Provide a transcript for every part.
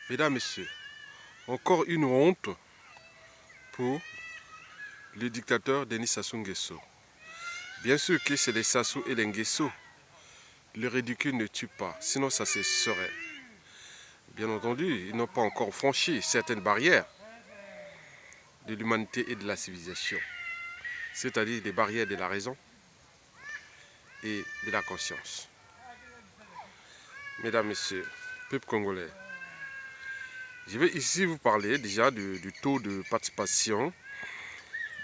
Mesdames, Messieurs, encore une honte pour le dictateur Denis Sassou Nguesso. Bien sûr que c'est les Sassou et les Nguesso. Le ridicule ne tue pas, sinon ça se saurait. Bien entendu, ils n'ont pas encore franchi certaines barrières de l'humanité et de la civilisation, c'est-à-dire des barrières de la raison et de la conscience. Mesdames, Messieurs, peuple congolais, je vais ici vous parler déjà du taux de participation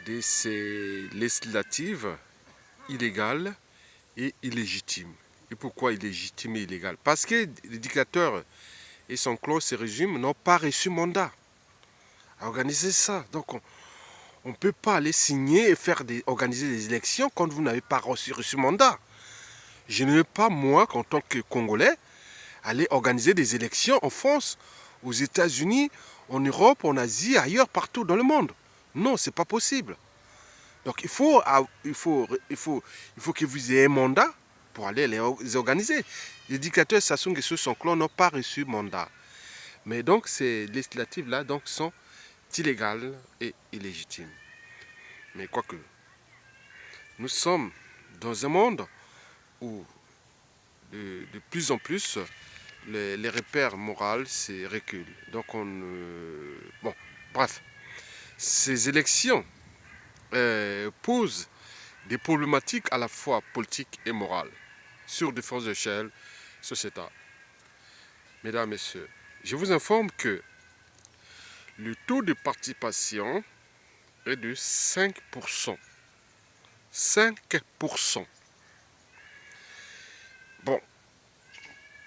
de ces législatives illégales et illégitimes. Et pourquoi illégitime et illégal? Parce que les dictateurs et son clan, ces régimes, n'ont pas reçu mandat à organiser ça. Donc on ne peut pas aller signer et organiser des élections quand vous n'avez pas reçu mandat. Je ne veux pas, moi, en tant que Congolais, aller organiser des élections en France, aux États-Unis, en Europe, en Asie, ailleurs, partout dans le monde. Non, ce n'est pas possible. Donc il faut que vous ayez un mandat pour aller les organiser. Les dictateurs Sassou Nguesso, son clan, n'ont pas reçu mandat. Mais donc ces législatives-là sont illégales et illégitimes. Mais quoique, nous sommes dans un monde où de plus en plus les repères moraux se reculent. Donc bon, bref, ces élections posent des problématiques à la fois politiques et morales sur différentes échelles sociétales. Mesdames, Messieurs, je vous informe que le taux de participation est de 5%. 5%. Bon,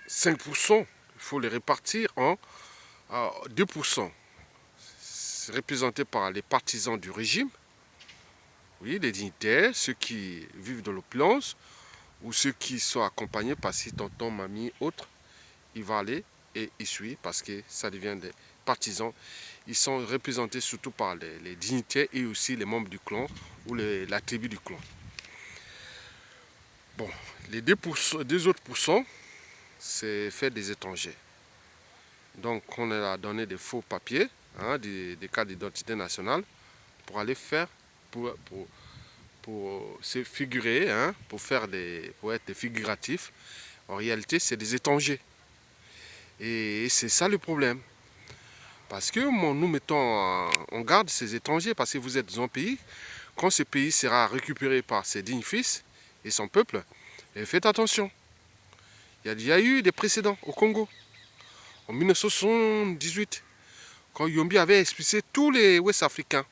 5%, il faut les répartir en 2%. C'est représenté par les partisans du régime, oui, les dignitaires, ceux qui vivent dans l'opulence, ou ceux qui sont accompagnés par si tonton, mamie, autres, il va aller et il suit parce que ça devient des partisans. Ils sont représentés surtout par les dignitaires et aussi les membres du clan ou la tribu du clan. Bon, les 2 autres pourcents, c'est fait des étrangers. Donc on a donné des faux papiers, hein, des cartes d'identité nationale pour aller faire, pour se figurer, hein, pour être des figuratifs. En réalité, c'est des étrangers. Et c'est ça le problème. Parce que nous mettons en garde ces étrangers, parce que vous êtes dans un pays, quand ce pays sera récupéré par ses dignes fils et son peuple, faites attention. Il y a déjà eu des précédents au Congo. En 1978, quand Yombi avait expulsé tous les Ouest-Africains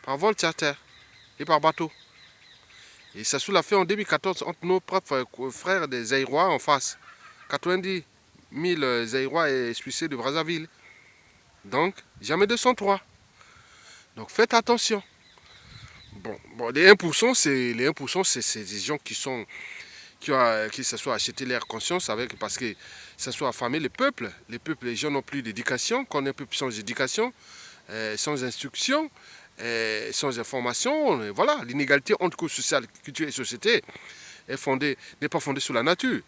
par vol charter et par bateau. Et Sassou l'a fait en 2014 entre nos propres frères des Zaïrois en face. 90 000 Zaïrois expulsés de Brazzaville. Donc, jamais 203. Donc, faites attention. Bon, les 1%, c'est des gens qui se sont achetés leur conscience avec, parce que ça soit affamé les peuples. Les gens n'ont plus d'éducation. Quand on est un peuple sans éducation, sans instruction, sans information, voilà, l'inégalité entre cause sociale, culture et société n'est pas fondée sur la nature.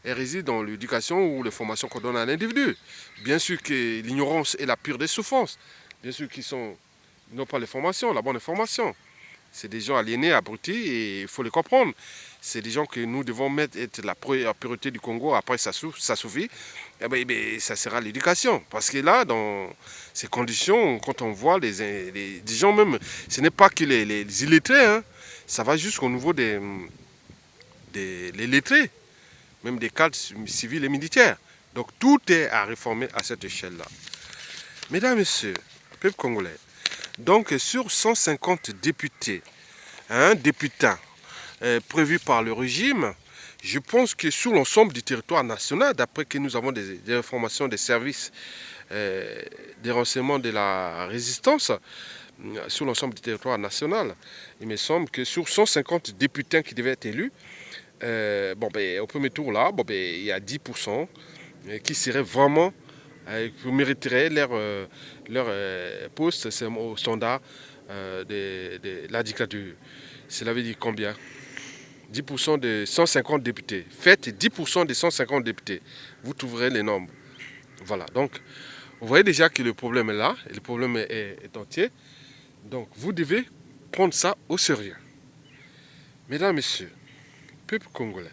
Elle réside dans l'éducation ou les formations qu'on donne à l'individu. Bien sûr que l'ignorance est la pire des souffrances. Bien sûr qu'ils n'ont pas les formations, la bonne information. C'est des gens aliénés, abrutis, et il faut les comprendre. C'est des gens que nous devons mettre être la priorité du Congo. Après, ça suffit. Ça sera l'éducation. Parce que là, dans ces conditions, quand on voit des gens même, ce n'est pas que les illettrés, hein, ça va jusqu'au niveau des lettrés, même des cadres civils et militaires. Donc tout est à réformer à cette échelle-là. Mesdames, Messieurs, peuple congolais, donc sur 150 députés, députants prévus par le régime, je pense que sur l'ensemble du territoire national, d'après que nous avons des informations des services des renseignements de la résistance, sur l'ensemble du territoire national, il me semble que sur 150 députés qui devaient être élus, au premier tour là, il y a 10% qui seraient vraiment qui mériteraient leur poste au standard de la dictature. Cela veut dire combien? 10% de 150 députés. Faites 10% de 150 députés. Vous trouverez les nombres. Voilà, donc vous voyez déjà que le problème est là, et le problème est entier. Donc vous devez prendre ça au sérieux. Mesdames, Messieurs, peuple congolais.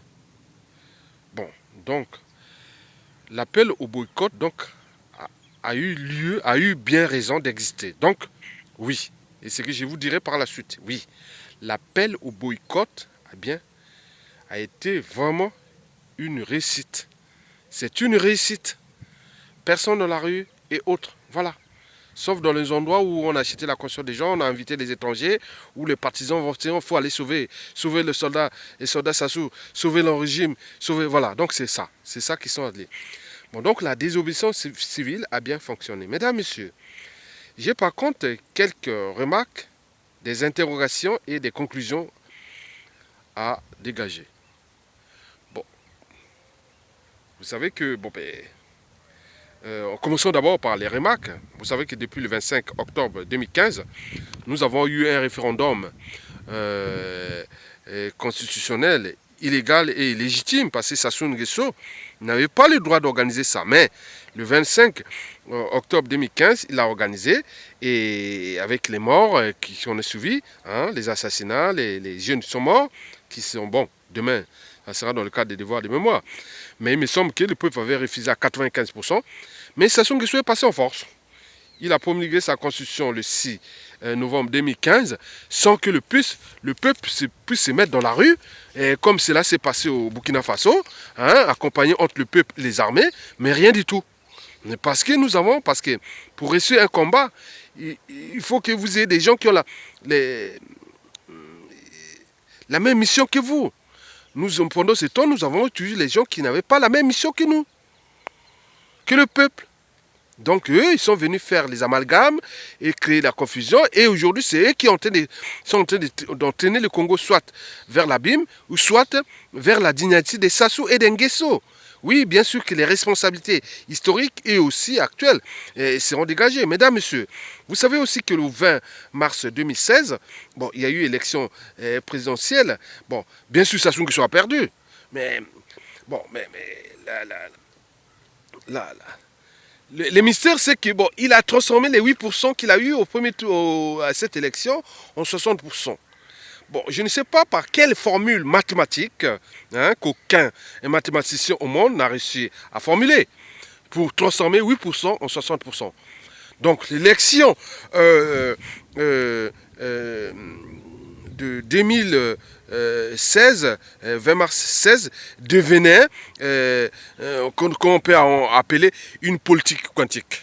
Bon, donc l'appel au boycott donc, a eu lieu, a eu bien raison d'exister. Donc, oui, et ce que je vous dirai par la suite, oui, l'appel au boycott a été vraiment une réussite. C'est une réussite. Personne dans la rue et autres, voilà. Sauf dans les endroits où on a acheté la conscience des gens, on a invité les étrangers, où les partisans vont dire, il faut aller sauver le soldat, les soldats Sassou, sauver le régime, sauver, voilà. Donc c'est ça qui sont allés. Bon, donc la désobéissance civile a bien fonctionné. Mesdames, Messieurs, j'ai par contre quelques remarques, des interrogations et des conclusions à dégager. Bon, vous savez que, commençons d'abord par les remarques. Vous savez que depuis le 25 octobre 2015, nous avons eu un référendum constitutionnel illégal et illégitime parce que Sassou Nguesso n'avait pas le droit d'organiser ça. Mais le 25 octobre 2015, il a organisé et avec les morts qui ont suivi, hein, les assassinats, les jeunes sont morts, qui sont, bon, demain, ça sera dans le cadre des devoirs de mémoire. Mais il me semble que le peuple avait refusé à 95%. Mais Sassou Nguesso est passé en force. Il a promulgué sa constitution le 6 novembre 2015 sans que le peuple puisse se mettre dans la rue, et comme cela s'est passé au Burkina Faso, hein, accompagné entre le peuple et les armées, mais rien du tout. Parce que pour réussir un combat, il faut que vous ayez des gens qui ont la même mission que vous. Pendant ce temps, nous avons utilisé les gens qui n'avaient pas la même mission que nous, que le peuple. Donc eux, ils sont venus faire les amalgames et créer la confusion. Et aujourd'hui, c'est eux qui sont en train d'entraîner le Congo soit vers l'abîme ou soit vers la dynastie des Sassou et des Nguesso. Oui, bien sûr que les responsabilités historiques et aussi actuelles seront dégagées. Mesdames, Messieurs, vous savez aussi que le 20 mars 2016, bon, il y a eu élection présidentielle. Bon, bien sûr, Sassou Nguesso a perdu. Mais, bon, là, le mystère, c'est que bon, il a transformé les 8% qu'il a eu au premier tour à cette élection en 60%. Bon, je ne sais pas par quelle formule mathématique, hein, qu'aucun mathématicien au monde n'a réussi à formuler pour transformer 8% en 60%. Donc l'élection de 2016, 20 mars 16, devenait qu'on peut appeler une politique quantique.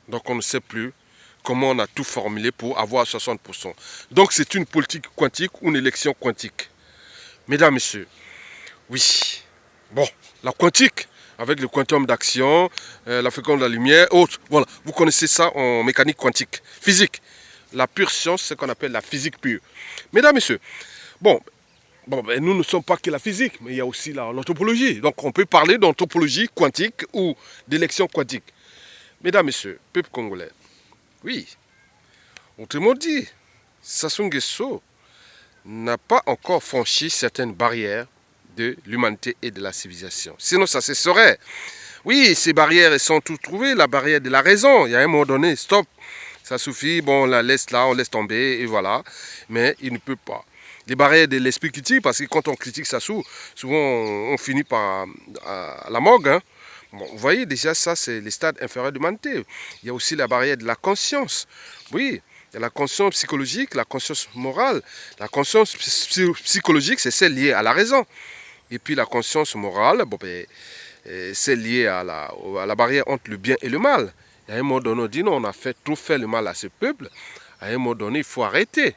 Donc on ne sait plus comment on a tout formulé pour avoir 60%. Donc c'est une politique quantique ou une élection quantique. Mesdames, Messieurs, oui. Bon, la quantique, avec le quantum d'action, la fréquence de la lumière, autres. Voilà, vous connaissez ça en mécanique quantique, physique. La pure science, c'est ce qu'on appelle la physique pure. Mesdames, Messieurs, nous ne sommes pas que la physique, mais il y a aussi l'anthropologie. Donc on peut parler d'anthropologie quantique ou d'élection quantique. Mesdames, Messieurs, peuple congolais, oui, autrement dit, Sassou Nguesso n'a pas encore franchi certaines barrières de l'humanité et de la civilisation. Sinon, ça se saurait. Oui, ces barrières, elles sont toutes trouvées. La barrière de la raison, il y a un moment donné, stop, ça suffit, bon, on la laisse là, on laisse tomber, et voilà. Mais il ne peut pas. Les barrières de l'esprit critique, parce que quand on critique Sassou, souvent on finit par à la morgue, hein. Bon, vous voyez, déjà, ça, c'est les stades inférieurs de l'humanité. Il y a aussi la barrière de la conscience. Oui, il y a la conscience psychologique, la conscience morale. La conscience psychologique, c'est celle liée à la raison. Et puis la conscience morale, c'est lié à la barrière entre le bien et le mal. Et à un moment donné, on dit non, on a trop fait le mal à ce peuple. À un moment donné, il faut arrêter.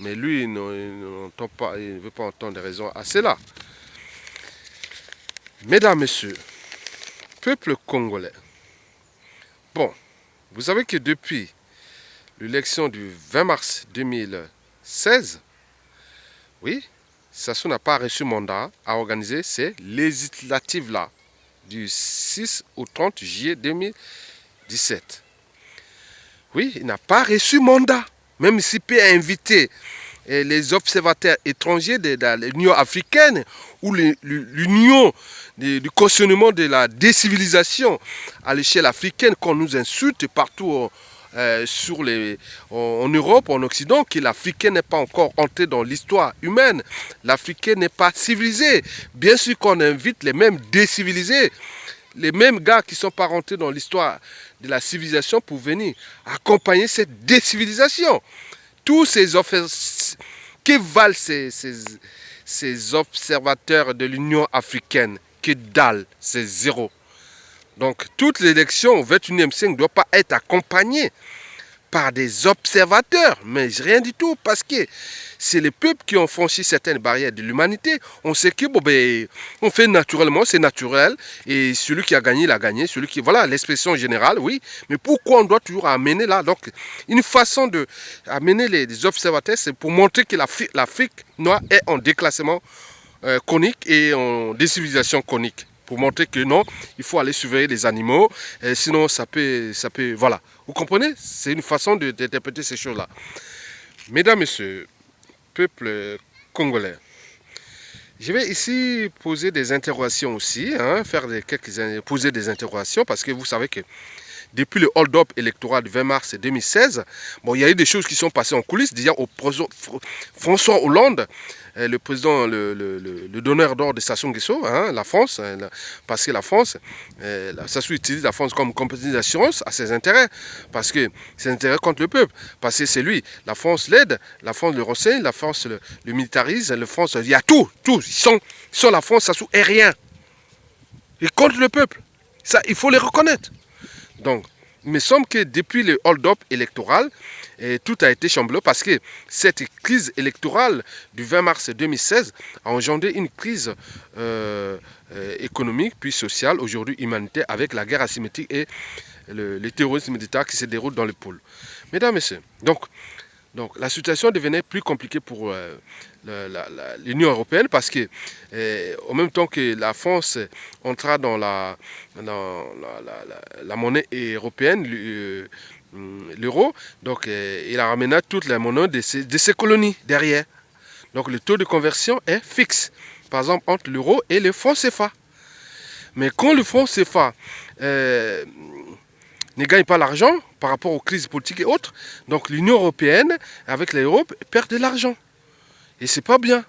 Mais lui, il ne veut pas entendre des raisons à cela. Mesdames, Messieurs, peuple congolais. Bon, vous savez que depuis l'élection du 20 mars 2016, oui, Sassou n'a pas reçu mandat à organiser ces législatives-là du 6 au 30 juillet 2017. Oui, il n'a pas reçu mandat, même s'il peut inviter les observateurs étrangers de l'Union africaine ou l'Union du cautionnement de la décivilisation à l'échelle africaine qu'on nous insulte partout en Europe, en Occident, que l'Africain n'est pas encore entré dans l'histoire humaine. L'Africain n'est pas civilisé. Bien sûr qu'on invite les mêmes décivilisés, les mêmes gars qui ne sont pas rentrés dans l'histoire de la civilisation pour venir accompagner cette décivilisation. Tous ces que valent ces observateurs de l'Union africaine? Que dalle, c'est zéro. Donc, toute l'élection au XXIe siècle ne doit pas être accompagnée par des observateurs, mais rien du tout, parce que c'est les peuples qui ont franchi certaines barrières de l'humanité. On sait que on fait naturellement, c'est naturel, et celui qui a gagné, il a gagné, celui qui... Voilà, l'expression générale, oui, mais pourquoi on doit toujours amener là? Donc, une façon de amener les observateurs, c'est pour montrer que l'Afrique noire est en déclassement chronique et en décivilisation chronique. Pour montrer que non, il faut aller surveiller les animaux, sinon ça peut, voilà. Vous comprenez? C'est une façon d'interpréter ces choses-là. Mesdames, Messieurs, peuple congolais, je vais ici poser des interrogations aussi, hein, poser des interrogations, parce que vous savez que depuis le hold-up électoral du 20 mars 2016, bon, il y a eu des choses qui sont passées en coulisses. Déjà, François Hollande, le président, le donneur d'ordre de Sassou Nguesso, hein, la France, parce que la France, Sassou utilise la France comme compagnie d'assurance à ses intérêts, parce que ses intérêts contre le peuple, parce que c'est lui, la France l'aide, la France le renseigne, la France le militarise, la France, il y a tout, ils sont la France, Sassou est rien. Et contre le peuple, ça, il faut les reconnaître. Donc, il me semble que depuis le hold-up électoral, tout a été chamboulé parce que cette crise électorale du 20 mars 2016 a engendré une crise économique puis sociale, aujourd'hui humanitaire, avec la guerre asymétrique et le terrorisme militaire qui se déroule dans le pôle. Mesdames, Messieurs, donc la situation devenait plus compliquée pour l'Union européenne parce que, en même temps que la France entra dans la monnaie européenne, l'euro, donc il a ramené toute la monnaie de ses colonies derrière. Donc le taux de conversion est fixe, par exemple entre l'euro et le franc CFA. Mais quand le franc CFA ne gagne pas l'argent par rapport aux crises politiques et autres, donc l'Union européenne, avec l'Europe, perd de l'argent. Et c'est pas bien.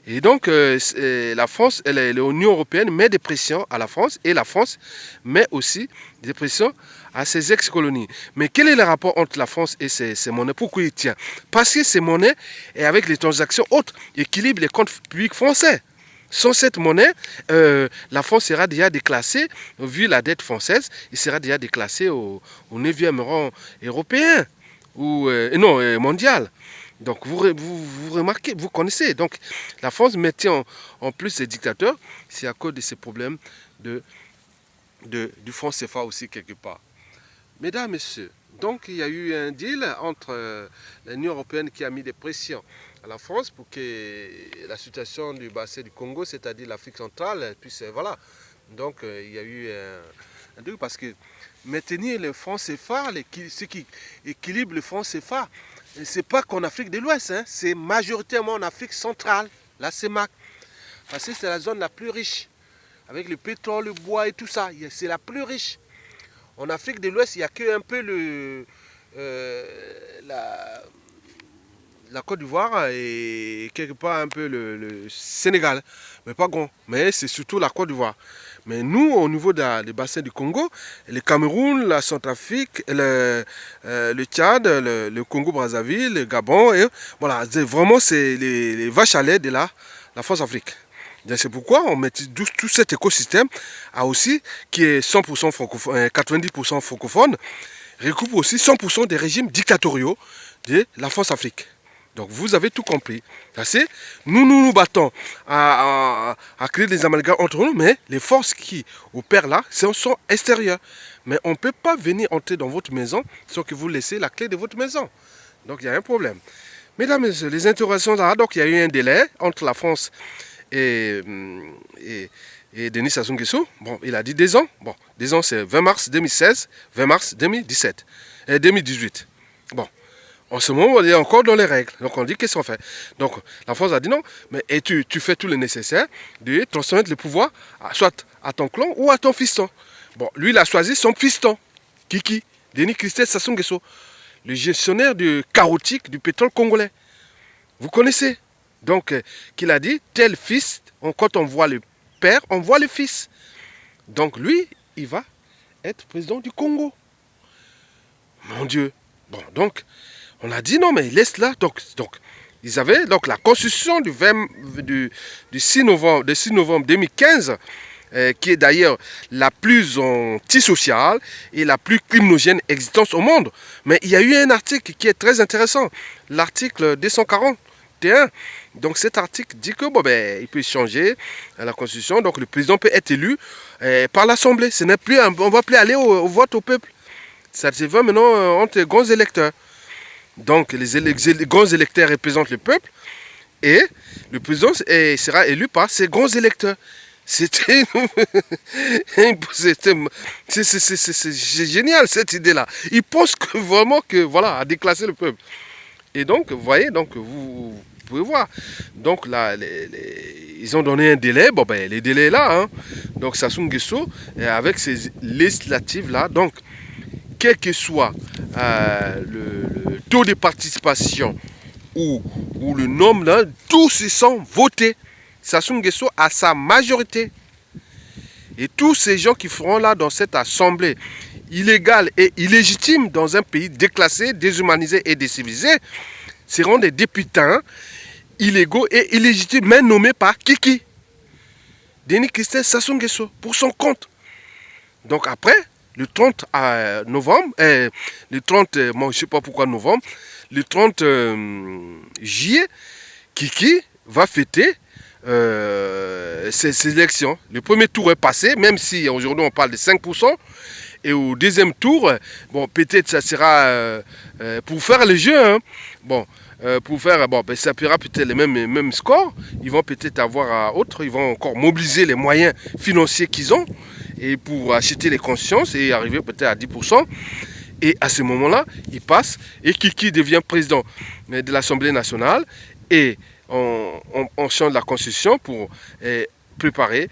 Et donc, la France, l'Union européenne met des pressions à la France, et la France met aussi des pressions à ses ex-colonies. Mais quel est le rapport entre la France et ces monnaies? Pourquoi il tient? Parce que ces monnaies, et avec les transactions autres, équilibrent les comptes publics français. Sans cette monnaie, la France sera déjà déclassée, vu la dette française, il sera déjà déclassé au 9e rang européen, ou non, mondial. Donc vous remarquez, vous connaissez. Donc la France maintient en plus ses dictateurs, c'est à cause de ces problèmes du franc CFA aussi quelque part. Mesdames, Messieurs, donc il y a eu un deal entre l'Union européenne qui a mis des pressions à la France pour que la situation du bassin du Congo, c'est-à-dire l'Afrique centrale, puisse, voilà. Donc il y a eu un truc parce que maintenir le franc CFA, ce qui équilibre le franc CFA, c'est pas qu'en Afrique de l'Ouest, hein, c'est majoritairement en Afrique centrale, la CEMAC. Parce que c'est la zone la plus riche, avec le pétrole, le bois et tout ça, c'est la plus riche. En Afrique de l'Ouest, il n'y a que un peu la Côte d'Ivoire et quelque part un peu le Sénégal, mais pas grand. Mais c'est surtout la Côte d'Ivoire. Mais nous, au niveau des bassins du Congo, le Cameroun, la Centrafrique, le Tchad, le Congo-Brazzaville, le Gabon, et voilà, vraiment c'est les vaches à lait de la France-Afrique. C'est pourquoi on met tout cet écosystème qui est 100% francophone, 90% francophone, recoupe aussi 100% des régimes dictatoriaux de la France-Afrique. Donc vous avez tout compris. Nous battons à créer des amalgames entre nous, mais les forces qui opèrent là sont extérieures. Mais on ne peut pas venir entrer dans votre maison sans que vous laissez la clé de votre maison. Donc il y a un problème. Mesdames et messieurs, les interrogations là, donc il y a eu un délai entre la France et Denis Sassou Nguesso. Bon, il a dit 2 ans. Bon, 2 ans c'est 20 mars 2016, 20 mars 2018. Bon. En ce moment, on est encore dans les règles. Donc on dit qu'est-ce qu'on fait. Donc la France a dit non, mais et tu fais tout le nécessaire de transmettre le pouvoir soit à ton clan ou à ton fiston. Bon, lui, il a choisi son fiston, Kiki, Denis Christel Sassou Nguesso, le gestionnaire chaotique du pétrole congolais. Vous connaissez. Donc, qu'il a dit, tel fils, quand on voit le père, on voit le fils. Donc lui, il va être président du Congo. Mon Dieu. Bon, donc, on a dit non, mais laisse-la. Donc, ils avaient donc la constitution du 6 novembre 2015, qui est d'ailleurs la plus antisociale et la plus criminogène existence au monde. Mais il y a eu un article qui est très intéressant, l'article 241. Donc cet article dit que il peut changer la constitution, donc le président peut être élu par l'Assemblée. Ce n'est plus, on ne va plus aller au vote au peuple. Ça se fait maintenant entre les grands électeurs. Donc les grands électeurs représentent le peuple et le président sera élu par ces grands électeurs. C'est génial cette idée-là. Ils pensent que vraiment que voilà, à déclasser le peuple. Et donc, vous voyez, donc vous pouvez voir. Donc là, ils ont donné un délai. Bon ben, les délais là. Hein. Donc Sassou Nguesso, avec ces législatives là, donc quel que soit le taux de participation ou le nombre là, tous ils sont votés. Sassou Nguesso a sa majorité. Et tous ces gens qui feront là dans cette assemblée illégale et illégitime dans un pays déclassé, déshumanisé et décivilisé seront des députés illégaux et illégitimes, mais nommés par Kiki, Denis Christel Sassou Nguesso, pour son compte. Donc après, le 30 novembre, le 30, moi je ne sais pas pourquoi novembre, le 30 juillet, Kiki va fêter ces élections. Le premier tour est passé, même si aujourd'hui on parle de 5%. Et au deuxième tour, bon, peut-être ça sera pour faire le jeu. Hein. Bon, pour faire, bon, ben, ça paiera peut-être les mêmes scores. Ils vont peut-être avoir autre. Ils vont encore mobiliser les moyens financiers qu'ils ont et pour acheter les consciences et arriver peut-être à 10%. Et à ce moment-là, ils passent et Kiki devient président de l'Assemblée nationale et on change la constitution pour préparer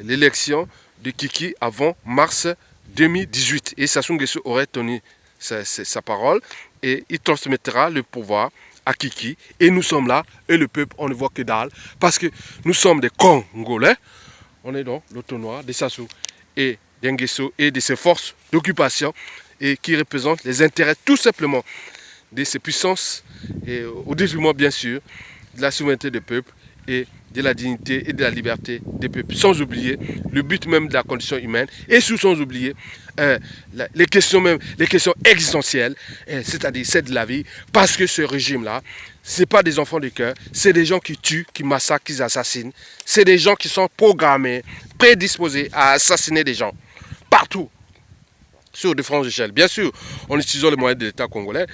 l'élection de Kiki avant mars 2018. Et Sassou Nguesso aurait tenu sa parole et il transmettra le pouvoir à Kiki. Et nous sommes là, et le peuple, on ne voit que dalle, parce que nous sommes des Congolais. On est dans l'autonomie de Sassou et d'Nguesso et de ses forces d'occupation et qui représentent les intérêts tout simplement de ces puissances et au détriment bien sûr de la souveraineté des peuples et de la dignité et de la liberté des peuples, sans oublier le but même de la condition humaine et sans oublier les questions existentielles, c'est-à-dire celle de la vie, parce que ce régime-là, ce n'est pas des enfants de cœur, c'est des gens qui tuent, qui massacrent, qui assassinent, c'est des gens qui sont programmés, prédisposés à assassiner des gens, partout. Sur différentes échelles. Bien sûr, en utilisant les moyens de l'État congolais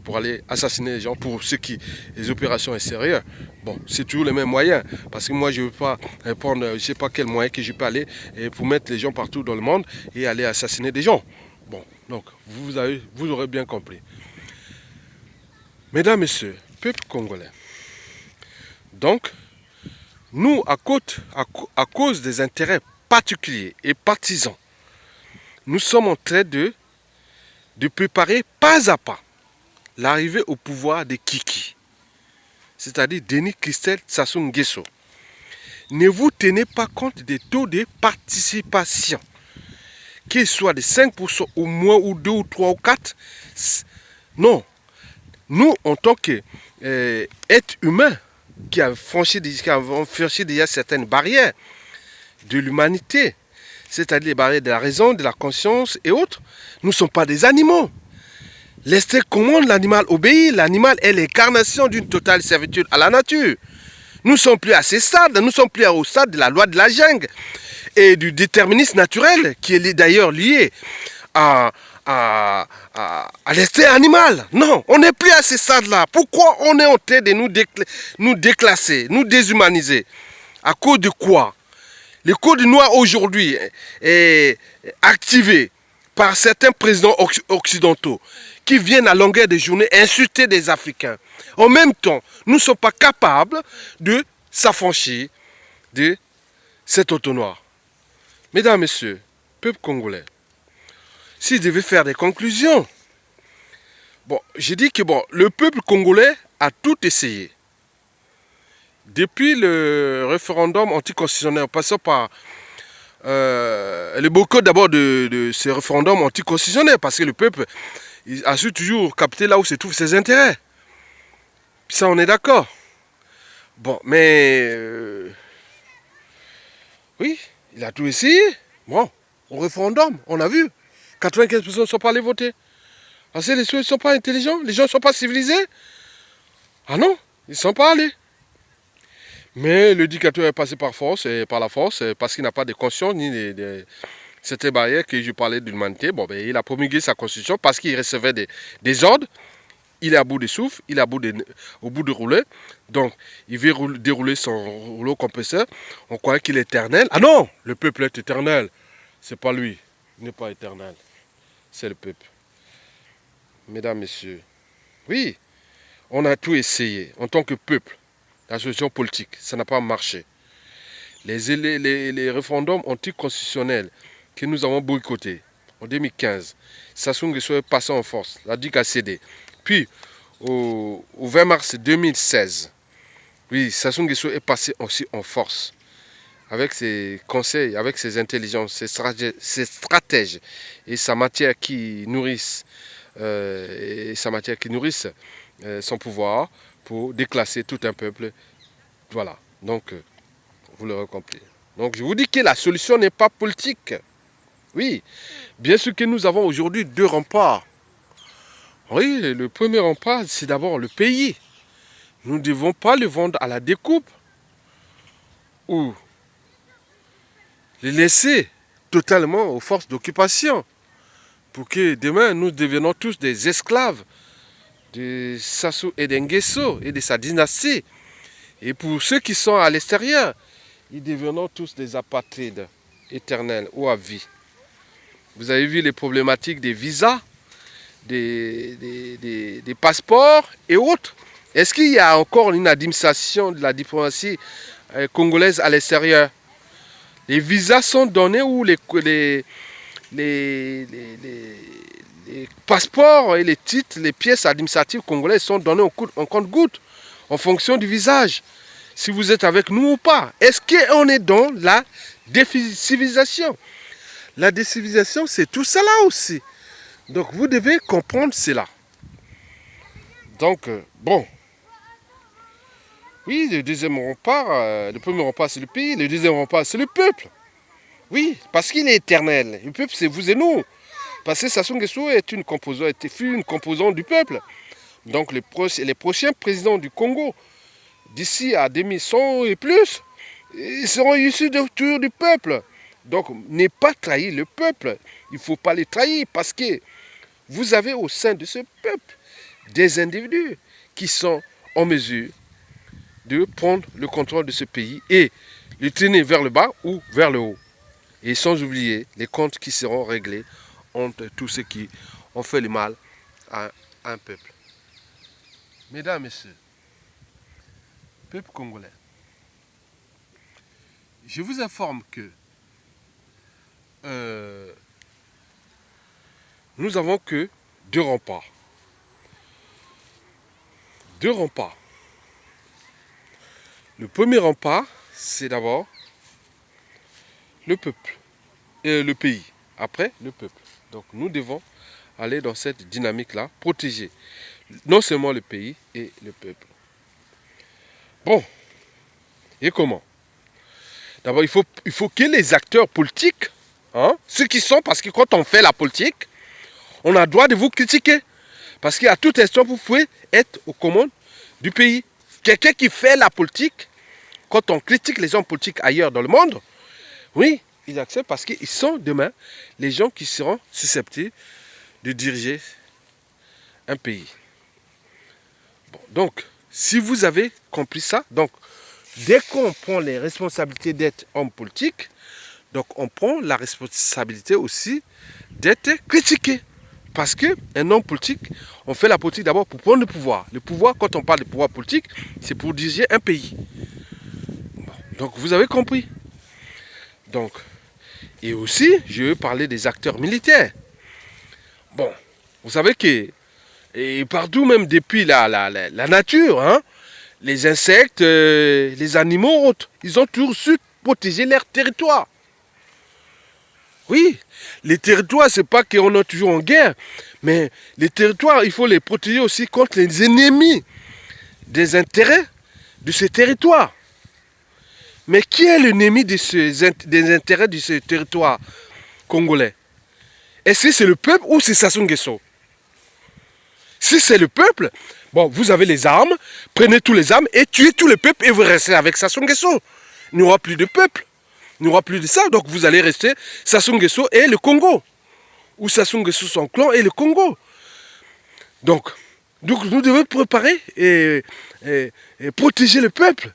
pour aller assassiner les gens, pour ceux qui, les opérations extérieures. Bon, c'est toujours les mêmes moyens. Parce que moi, je ne veux pas prendre, je ne sais pas quel moyen que je peux aller pour mettre les gens partout dans le monde et aller assassiner des gens. Bon, donc, vous aurez bien compris. Mesdames, Messieurs, peuple congolais. Donc, nous, à cause des intérêts particuliers et partisans, nous sommes en train de préparer pas à pas l'arrivée au pouvoir de Kiki, c'est-à-dire Denis Christel Sassou Nguesso. Ne vous tenez pas compte des taux de participation, qu'ils soient de 5% ou moins, ou 2 ou 3 ou 4. Non. Nous, en tant qu'êtres humains qui avons franchi déjà certaines barrières de l'humanité, c'est-à-dire les barrières de la raison, de la conscience et autres, nous ne sommes pas des animaux. L'instinct commande, l'animal obéit. L'animal est l'incarnation d'une totale servitude à la nature. Nous ne sommes plus à ces stades, nous ne sommes plus au stade de la loi de la jungle et du déterminisme naturel qui est d'ailleurs lié à l'instinct animal. Non, on n'est plus à ces stades-là. Pourquoi on est en train de nous déclasser, nous déshumaniser? À cause de quoi? Le code noir aujourd'hui est activé par certains présidents occidentaux qui viennent à longueur de journée insulter des Africains. En même temps, nous ne sommes pas capables de s'affranchir de cet entonnoir. Mesdames, Messieurs, peuple congolais, s'il devait faire des conclusions, bon, j'ai dit que bon, le peuple congolais a tout essayé. Depuis le référendum anticonstitutionnel, en passant par le boycott d'abord de ce référendum anticonstitutionnel, parce que le peuple a su toujours capter là où se trouvent ses intérêts. Puis ça, on est d'accord. Bon, mais oui, il a tout essayé. Bon, au référendum, on a vu. 95% ne sont pas allés voter. Parce que les gens ne sont pas intelligents, les gens ne sont pas civilisés. Ah non, ils ne sont pas allés. Mais le dictateur est passé par force, et par la force, parce qu'il n'a pas de conscience ni certaines barrières que je parlais de l'humanité. Bon, ben, il a promulgué sa constitution parce qu'il recevait des ordres. Il est à bout de souffle, il est au bout de rouler. Donc, il veut dérouler son rouleau compresseur. On croit qu'il est éternel. Ah non, le peuple est éternel. C'est pas lui. Il n'est pas éternel. C'est le peuple. Mesdames, Messieurs, oui, on a tout essayé en tant que peuple. La solution politique, ça n'a pas marché. Les référendums anticonstitutionnels que nous avons boycottés en 2015, Sassou Nguesso est passé en force, la DIC a cédé. Puis, au 20 mars 2016, oui, Sassou Nguesso est passé aussi en force, avec ses conseils, avec ses intelligences, ses stratèges et sa matière qui nourrissent, son pouvoir pour déclasser tout un peuple. Voilà, donc vous l'aurez compris. Donc je vous dis que la solution n'est pas politique. Oui, bien sûr que nous avons aujourd'hui deux remparts. Oui, le premier rempart, c'est d'abord le pays. Nous ne devons pas le vendre à la découpe ou les laisser totalement aux forces d'occupation pour que demain nous devenons tous des esclaves de Sassou Nguesso et de sa dynastie. Et pour ceux qui sont à l'extérieur, ils deviendront tous des apatrides éternels ou à vie. Vous avez vu les problématiques des visas, des passeports et autres. Est-ce qu'il y a encore une administration de la diplomatie congolaise à l'extérieur? Les visas sont donnés ou les passeports et les titres, les pièces administratives congolaises sont donnés en compte-gouttes, en fonction du visage. Si vous êtes avec nous ou pas. Est-ce qu'on est dans la décivilisation? La décivilisation, c'est tout cela aussi. Donc vous devez comprendre cela. Donc, bon. Oui, le deuxième rempart, le premier rempart c'est le pays, le deuxième rempart c'est le peuple. Oui, parce qu'il est éternel. Le peuple c'est vous et nous. Parce que Sassou Nguesso fut une composante du peuple. Donc les prochains présidents du Congo, d'ici à 2100 et plus, ils seront issus autour du peuple. Donc, n'est pas trahir le peuple. Il ne faut pas les trahir parce que vous avez au sein de ce peuple des individus qui sont en mesure de prendre le contrôle de ce pays et le traîner vers le bas ou vers le haut. Et sans oublier les comptes qui seront réglés entre tous ceux qui ont fait le mal à un peuple. Mesdames, Messieurs, peuple congolais, je vous informe que nous avons que deux remparts. Deux remparts. Le premier rempart, c'est d'abord le peuple et le pays. Après, le peuple. Donc nous devons aller dans cette dynamique-là, protéger non seulement le pays et le peuple. Bon, et comment? D'abord, il faut que les acteurs politiques, ceux qui sont, parce que quand on fait la politique, on a le droit de vous critiquer. Parce qu'à tout instant, vous pouvez être aux commandes du pays. Quelqu'un qui fait la politique, quand on critique les hommes politiques ailleurs dans le monde, oui, ils acceptent parce qu'ils sont demain les gens qui seront susceptibles de diriger un pays. Bon, donc, si vous avez compris ça, donc, dès qu'on prend les responsabilités d'être homme politique, donc on prend la responsabilité aussi d'être critiqué. Parce qu'un homme politique, on fait la politique d'abord pour prendre le pouvoir. Le pouvoir, quand on parle de pouvoir politique, c'est pour diriger un pays. Donc vous avez compris. Donc, et aussi, je veux parler des acteurs militaires. Bon, vous savez que et partout, même depuis la nature, hein, les insectes, les animaux, autres, ils ont toujours su protéger leur territoire. Oui, les territoires, c'est pas qu'on est toujours en guerre, mais les territoires, il faut les protéger aussi contre les ennemis des intérêts de ces territoires. Mais qui est l'ennemi des intérêts de ce territoire congolais? Est-ce que c'est le peuple ou c'est Sassou Nguesso? Si c'est le peuple, bon, vous avez les armes, prenez tous les armes et tuez tout le peuple et vous restez avec Sassou Nguesso. Il n'y aura plus de peuple. Il n'y aura plus de ça, donc vous allez rester Sassou Nguesso et le Congo. Ou Sassou Nguesso, son clan et le Congo. Donc nous devons préparer et protéger le peuple.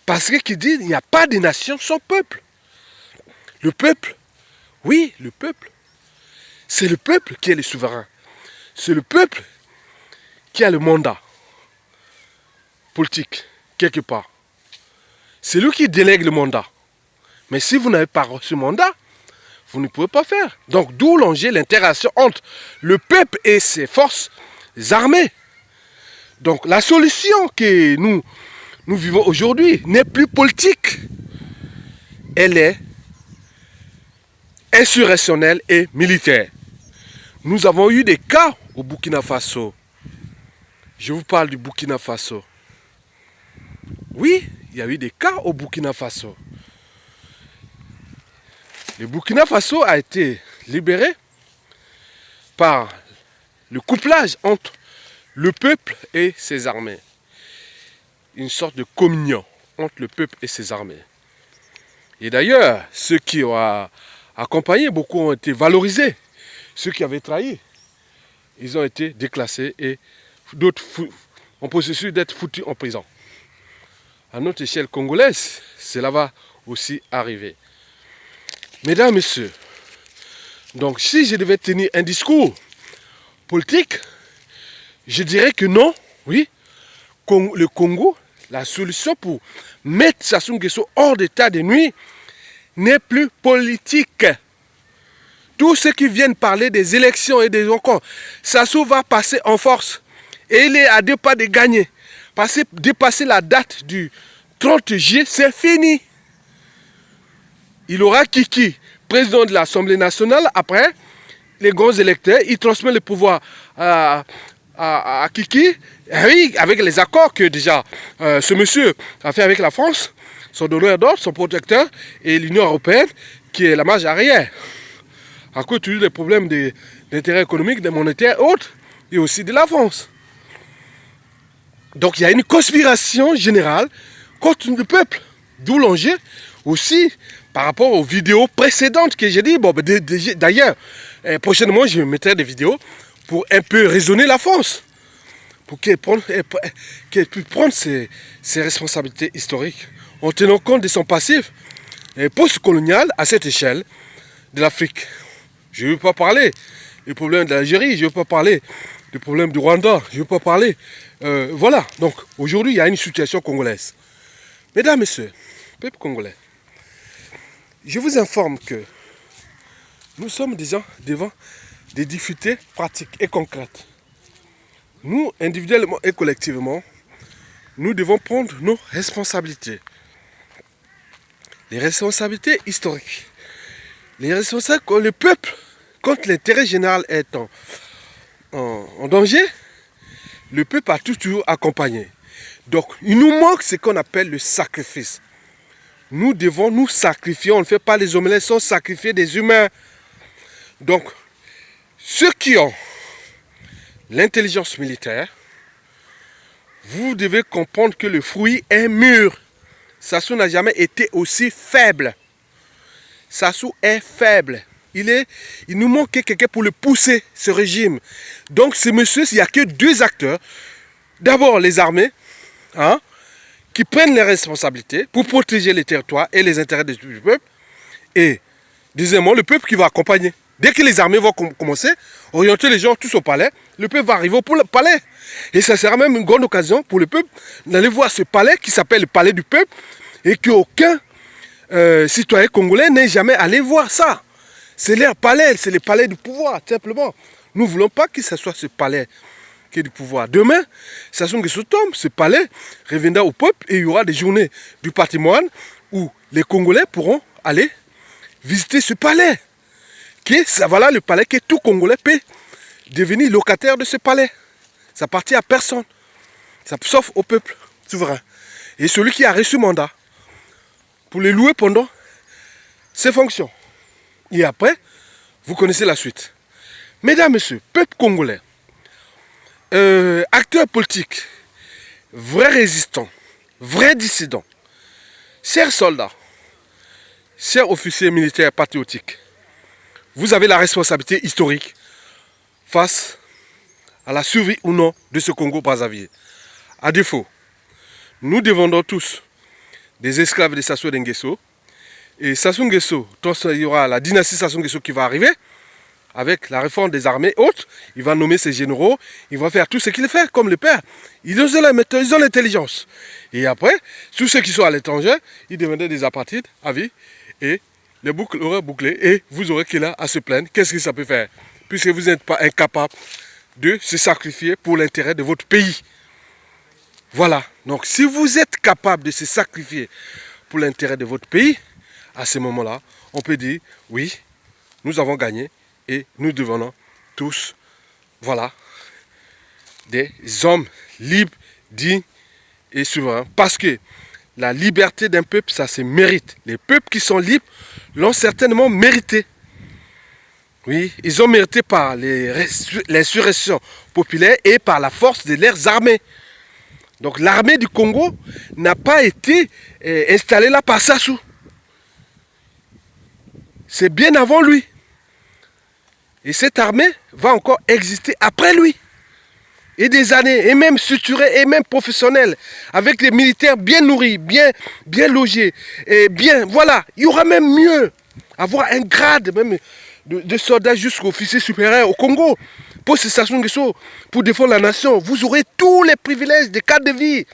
Parce qu'il dit qu'il n'y a pas de nation sans peuple. Le peuple, oui, le peuple. C'est le peuple qui est le souverain. C'est le peuple qui a le mandat politique, quelque part. C'est lui qui délègue le mandat. Mais si vous n'avez pas ce mandat, vous ne pouvez pas faire. Donc d'où l'enjeu, l'interaction entre le peuple et ses forces armées. Donc la solution que nous vivons aujourd'hui n'est plus politique. Elle est insurrectionnelle et militaire. Nous avons eu des cas au Burkina Faso. Je vous parle du Burkina Faso. Oui, il y a eu des cas au Burkina Faso. Le Burkina Faso a été libéré par le couplage entre le peuple et ses armées. Une sorte de communion entre le peuple et ses armées. Et d'ailleurs, ceux qui ont accompagné, beaucoup ont été valorisés. Ceux qui avaient trahi, ils ont été déclassés et d'autres ont processus d'être foutus en prison. À notre échelle congolaise, cela va aussi arriver. Mesdames, Messieurs, donc si je devais tenir un discours politique, je dirais que non, oui, le Congo, la solution pour mettre Sassou Nguesso hors d'état de nuit n'est plus politique. Tous ceux qui viennent parler des élections et des encore, Sassou va passer en force. Et il est à 2 pas de gagner. Dépasser la date du 30 juillet, c'est fini. Il aura Kiki, président de l'Assemblée nationale. Après, les grands électeurs, il transmet le pouvoir à Kiki. Et oui, avec les accords que déjà ce monsieur a fait avec la France, son donneur d'ordre, son protecteur, et l'Union européenne, qui est la marge arrière. À cause toujours des problèmes d'intérêt économique, des monétaires et autres, et aussi de la France. Donc il y a une conspiration générale contre le peuple. D'où l'enjeu aussi par rapport aux vidéos précédentes que j'ai dit. Bon, d'ailleurs, prochainement je mettrai des vidéos pour un peu raisonner la France. Pour qu'elle puisse prendre ses responsabilités historiques en tenant compte de son passif post-colonial à cette échelle de l'Afrique. Je ne veux pas parler des problèmes de l'Algérie, je ne veux pas parler des problèmes du Rwanda, je ne veux pas parler. Voilà, donc aujourd'hui il y a une situation congolaise. Mesdames, Messieurs, peuple congolais, je vous informe que nous sommes déjà devant des difficultés pratiques et concrètes. Nous, individuellement et collectivement, nous devons prendre nos responsabilités. Les responsabilités historiques. Les responsables, quand le peuple, quand l'intérêt général est en danger, le peuple a toujours accompagné. Donc, il nous manque ce qu'on appelle le sacrifice. Nous devons nous sacrifier. On ne fait pas les omelettes sans sacrifier des humains. Donc, ceux qui ont l'intelligence militaire, vous devez comprendre que le fruit est mûr. Sassou n'a jamais été aussi faible. Sassou est faible. Il nous manque quelqu'un pour le pousser, ce régime. Donc ce monsieur, il n'y a que 2 acteurs. D'abord les armées, hein, qui prennent les responsabilités pour protéger les territoires et les intérêts du peuple. Et deuxièmement, le peuple qui va accompagner. Dès que les armées vont commencer, orienter les gens tous au palais, le peuple va arriver au palais. Et ça sera même une grande occasion pour le peuple d'aller voir ce palais qui s'appelle le palais du peuple et qu'aucun citoyen congolais n'est jamais allé voir ça. C'est leur palais, c'est le palais du pouvoir, tout simplement. Nous ne voulons pas que ce soit ce palais qui est du pouvoir. Demain, Sassou Nguesso tombe, ce palais reviendra au peuple et il y aura des journées du patrimoine où les Congolais pourront aller visiter ce palais. Voilà le palais que tout Congolais peut devenir locataire de ce palais. Ça appartient à personne, sauf au peuple souverain. Et celui qui a reçu mandat pour les louer pendant ses fonctions. Et après, vous connaissez la suite. Mesdames, Messieurs, peuple congolais, acteurs politiques, vrais résistants, vrais dissidents, chers soldats, chers officiers militaires patriotiques, vous avez la responsabilité historique face à la survie ou non de ce Congo-Brazzaville. À défaut, nous défendons tous des esclaves de Sassou Nguesso. Et Sassou Nguesso, il y aura la dynastie Sassou Nguesso qui va arriver, avec la réforme des armées hautes, il va nommer ses généraux, il va faire tout ce qu'il fait, comme le père. Ils ont l'intelligence. Et après, tous ceux qui sont à l'étranger, ils deviendraient des apatrides à vie, et les boucles auraient bouclé, et vous aurez qu'il a à se plaindre. Qu'est-ce que ça peut faire? Puisque vous n'êtes pas incapable de se sacrifier pour l'intérêt de votre pays. Voilà. Donc, si vous êtes capable de se sacrifier pour l'intérêt de votre pays, à ce moment-là, on peut dire, oui, nous avons gagné et nous devenons tous, voilà, des hommes libres, dignes et souverains. Parce que la liberté d'un peuple, ça se mérite. Les peuples qui sont libres l'ont certainement mérité. Oui, ils ont mérité par l'insurrection populaire et par la force de leurs armées. Donc l'armée du Congo n'a pas été installée là par Sassou. C'est bien avant lui. Et cette armée va encore exister après lui. Et des années, et même structurée, et même professionnelle, avec des militaires bien nourris, bien logés, et bien, voilà, il y aura même mieux. Avoir un grade même de soldats jusqu'au officier supérieur au Congo, pour ce Sassou Nguesso, pour défendre la nation, vous aurez tous les privilèges des cadres de vie.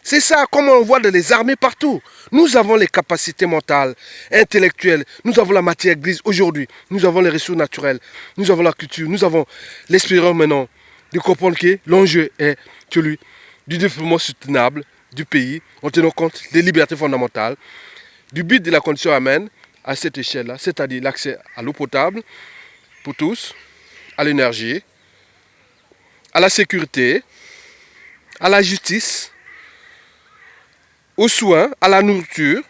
C'est ça, comme on voit dans les armées partout. Nous avons les capacités mentales, intellectuelles, nous avons la matière grise aujourd'hui, nous avons les ressources naturelles, nous avons la culture, nous avons l'espérance maintenant de comprendre que l'enjeu est celui du développement soutenable du pays, en tenant compte des libertés fondamentales, du but de la condition humaine à cette échelle-là, c'est-à-dire l'accès à l'eau potable pour tous, à l'énergie, à la sécurité, à la justice, aux soins, à la nourriture,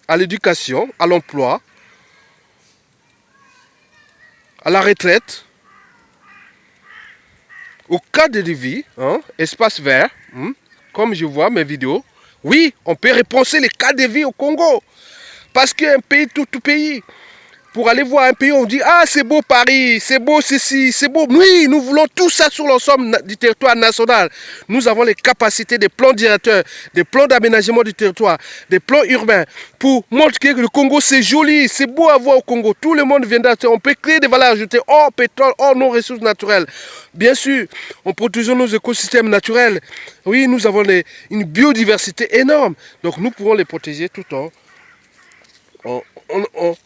à l'éducation, à l'emploi, à la retraite, au cadre de vie, hein, espace vert, comme je vois mes vidéos. Oui, on peut repenser les cadres de vie au Congo. Parce qu'un pays, tout pays, pour aller voir un pays, on dit « Ah, c'est beau Paris, c'est beau ceci, c'est beau... » Oui, nous voulons tout ça sur l'ensemble du territoire national. Nous avons les capacités des plans directeurs, des plans d'aménagement du territoire, des plans urbains, pour montrer que le Congo, c'est joli, c'est beau à voir au Congo. Tout le monde viendra, on peut créer des valeurs ajoutées hors pétrole, hors nos ressources naturelles. Bien sûr, en protégeant nos écosystèmes naturels. Oui, nous avons une biodiversité énorme. Donc nous pouvons les protéger tout en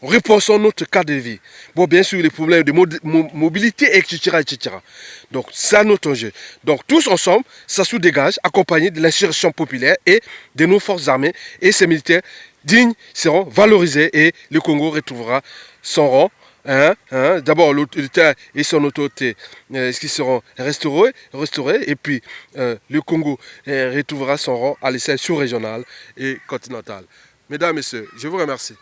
repensant notre cadre de vie. Bon, bien sûr, les problèmes de mobilité, etc., etc. Donc, ça, notre enjeu. Donc, tous ensemble, ça se dégage, accompagné de l'insurrection populaire et de nos forces armées. Et ces militaires dignes seront valorisés et le Congo retrouvera son rang. D'abord, l'autorité et son autorité qui seront restaurés, et puis le Congo retrouvera son rang à l'échelle sous-régionale et continentale. Mesdames, Messieurs, je vous remercie.